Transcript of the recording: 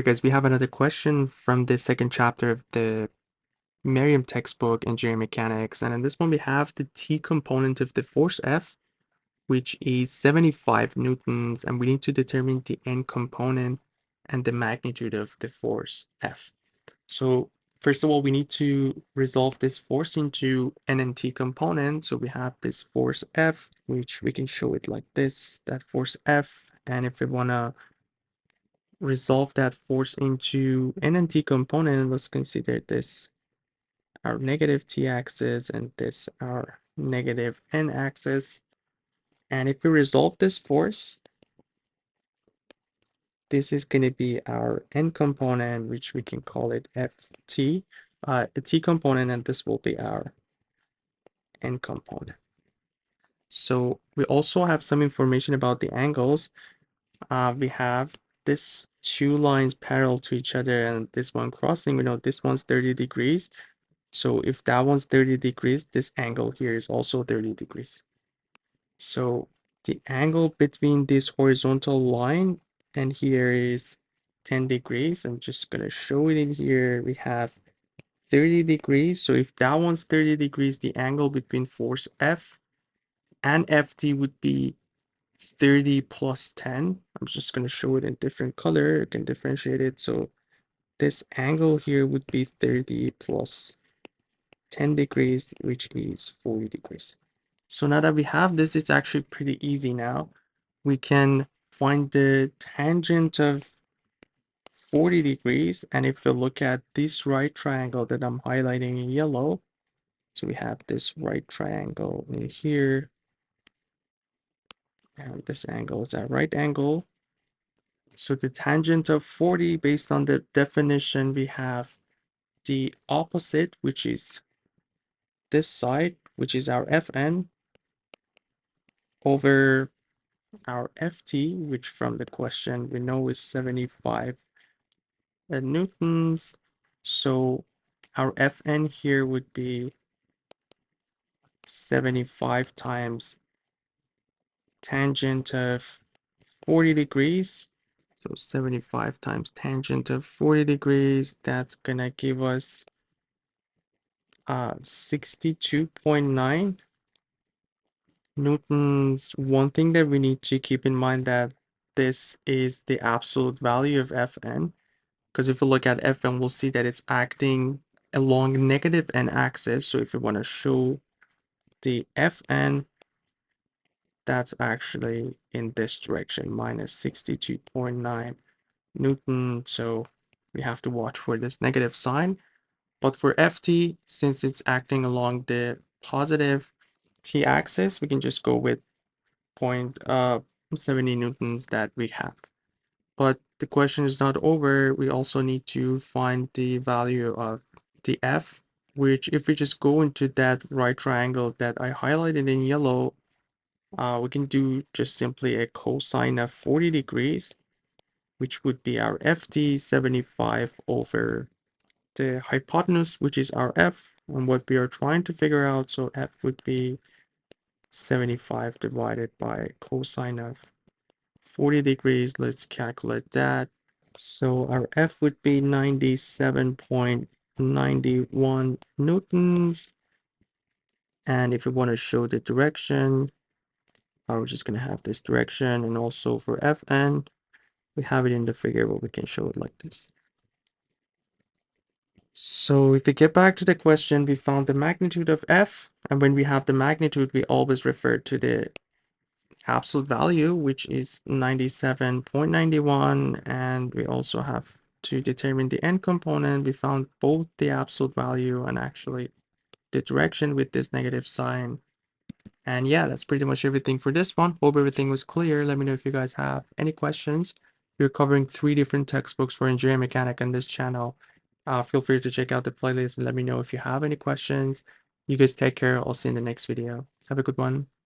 Guys, we have another question from the second chapter of the Meriam textbook, Engineering Mechanics. And in this one, we have the T component of the force F, which is 75 newtons, and we need to determine the N component and the magnitude of the force F. So first of all, we need to resolve this force into N and T component. So we have this force F, which we can show it like this, that force F. And if we want to resolve that force into N and T component, let's consider this our negative T axis and this our negative N axis. And if we resolve this force, this is going to be our N component, which we can call it Ft, the T component, and this will be our N component. So we also have some information about the angles. We have this two lines parallel to each other and this one crossing. We know this one's 30 degrees. So if that one's 30 degrees, this angle here is also 30 degrees. So the angle between this horizontal line and here is 10 degrees. I'm just going to show it in here. We have 30 degrees. So if that one's 30 degrees, the angle between force F and Ft would be 30 plus 10. I'm just going to show it in different color. You can differentiate it. So this angle here would be 30 plus 10 degrees, which is 40 degrees. So now that we have this, it's actually pretty easy now. We can find the tangent of 40 degrees. And if we look at this right triangle that I'm highlighting in yellow, so we have this right triangle in here. And this angle is at right angle. So the tangent of 40, based on the definition, we have the opposite, which is this side, which is our Fn, over our Ft, which from the question we know is 75 newtons. So our Fn here would be 75 times tangent of 40 degrees. So 75 times tangent of 40 degrees, that's gonna give us 62.9 newtons. One thing that we need to keep in mind that this is the absolute value of Fn, because if we look at Fn, we'll see that it's acting along negative N axis. So if we want to show the Fn, that's actually in this direction, minus 62.9 Newton. So we have to watch for this negative sign. But for Ft, since it's acting along the positive T axis, we can just go with 0.70 newtons that we have. But the question is not over. We also need to find the value of the F, which if we just go into that right triangle that I highlighted in yellow, we can do just simply a cosine of 40 degrees, which would be our Ft 75 over the hypotenuse, which is our F, and what we are trying to figure out. So F would be 75 divided by cosine of 40 degrees. Let's calculate that. So our F would be 97.91 newtons. And if we want to show the direction, we're just going to have this direction. And also for Fn, we have it in the figure, but we can show it like this. So if we get back to the question, we found the magnitude of F. And when we have the magnitude, we always refer to the absolute value, which is 97.91. And we also have to determine the N component. We found both the absolute value and actually the direction with this negative sign. And yeah, that's pretty much everything for this one. Hope everything was clear. Let me know if you guys have any questions. We're covering 3 different textbooks for engineering mechanic on this channel. Feel free to check out the playlist and let me know if you have any questions. You guys take care. I'll see you in the next video. Have a good one.